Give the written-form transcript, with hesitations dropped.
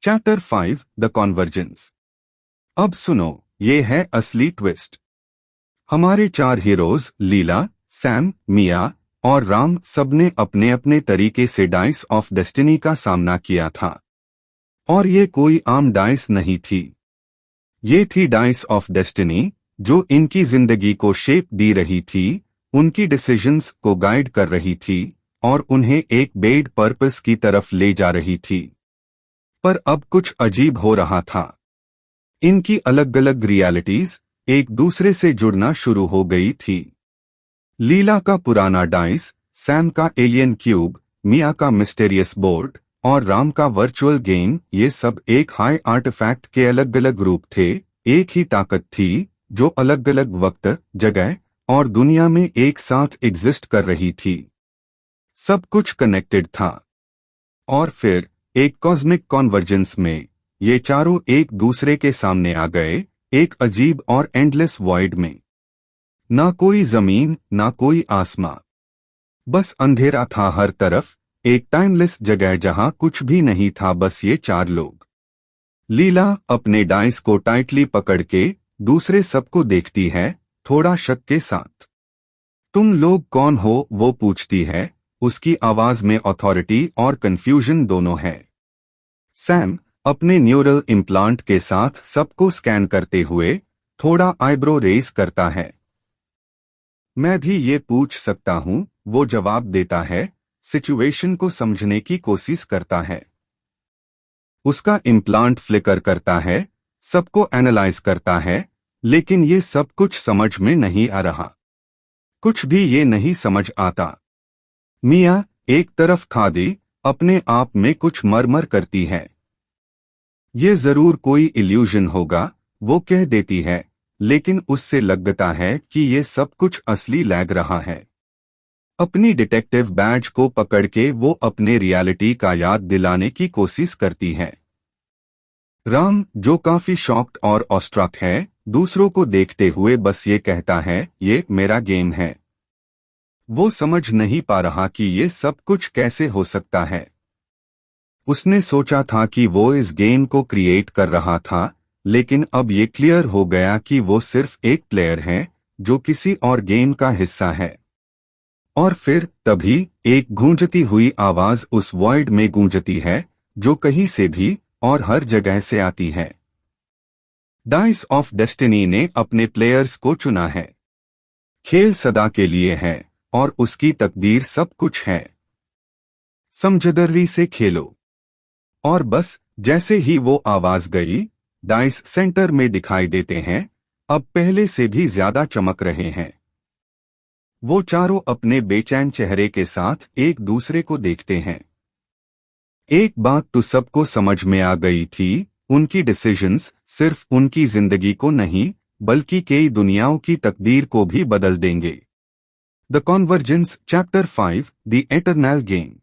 Chapter 5 the convergence. अब सुनो, ये है असली ट्विस्ट। हमारे चार हीरोज लीला, सैम, मिया और राम सबने अपने अपने तरीके से डाइस ऑफ डेस्टिनी का सामना किया था। और ये कोई आम डाइस नहीं थी। ये थी डाइस ऑफ डेस्टिनी, जो इनकी जिंदगी को शेप दी रही थी, उनकी डिसीजंस को गाइड कर रही थी और उन्हें एक बेड पर्पस की तरफ ले जा रही थी। पर अब कुछ अजीब हो रहा था। इनकी अलग अलग रियलिटीज एक दूसरे से जुड़ना शुरू हो गई थी। लीला का पुराना डाइस, सैम का एलियन क्यूब, मिया का मिस्टेरियस बोर्ड और राम का वर्चुअल गेम, ये सब एक हाई आर्टिफैक्ट के अलग अलग रूप थे। एक ही ताकत थी जो अलग अलग वक्त, जगह और दुनिया में एक साथ एग्जिस्ट कर रही थी। सब कुछ कनेक्टेड था। और फिर एक कॉस्मिक कॉन्वर्जेंस में ये चारों एक दूसरे के सामने आ गए, एक अजीब और एंडलेस वॉइड में। ना कोई जमीन, ना कोई आसमां, बस अंधेरा था हर तरफ। एक टाइमलेस जगह जहां कुछ भी नहीं था, बस ये चार लोग। लीला अपने डाइस को टाइटली पकड़ के दूसरे सबको देखती है, थोड़ा शक के साथ। तुम लोग कौन हो, वो पूछती है। उसकी आवाज में अथॉरिटी और कंफ्यूजन दोनों है। सैम अपने न्यूरल इम्प्लांट के साथ सबको स्कैन करते हुए थोड़ा आईब्रो रेज करता है। मैं भी ये पूछ सकता हूं, वो जवाब देता है, सिचुएशन को समझने की कोशिश करता है। उसका इम्प्लांट फ्लिकर करता है, सबको एनालाइज करता है, लेकिन ये सब कुछ समझ में नहीं आ रहा। कुछ भी ये नहीं समझ आता। मिया एक तरफ खादी अपने आप में कुछ मरमर करती है। ये जरूर कोई इल्यूजन होगा, वो कह देती है, लेकिन उससे लगता है कि ये सब कुछ असली लग रहा है। अपनी डिटेक्टिव बैज को पकड़ के वो अपने रियलिटी का याद दिलाने की कोशिश करती है। राम, जो काफी शॉक्ड और ऑस्ट्रक है, दूसरों को देखते हुए बस ये कहता है, ये मेरा गेम है। वो समझ नहीं पा रहा कि ये सब कुछ कैसे हो सकता है। उसने सोचा था कि वो इस गेम को क्रिएट कर रहा था, लेकिन अब ये क्लियर हो गया कि वो सिर्फ एक प्लेयर है जो किसी और गेम का हिस्सा है। और फिर तभी एक गूंजती हुई आवाज उस वॉइड में गूंजती है, जो कहीं से भी और हर जगह से आती है। डाइस ऑफ डेस्टिनी ने अपने प्लेयर्स को चुना है। खेल सदा के लिए है और उसकी तकदीर सब कुछ है। समझदारी से खेलो। और बस जैसे ही वो आवाज गई, डाइस सेंटर में दिखाई देते हैं, अब पहले से भी ज्यादा चमक रहे हैं। वो चारों अपने बेचैन चेहरे के साथ एक दूसरे को देखते हैं। एक बात तो सबको समझ में आ गई थी, उनकी डिसीजंस सिर्फ उनकी जिंदगी को नहीं, बल्कि कई दुनियाओं की तकदीर को भी बदल देंगे। The convergence, chapter 5 the eternal game.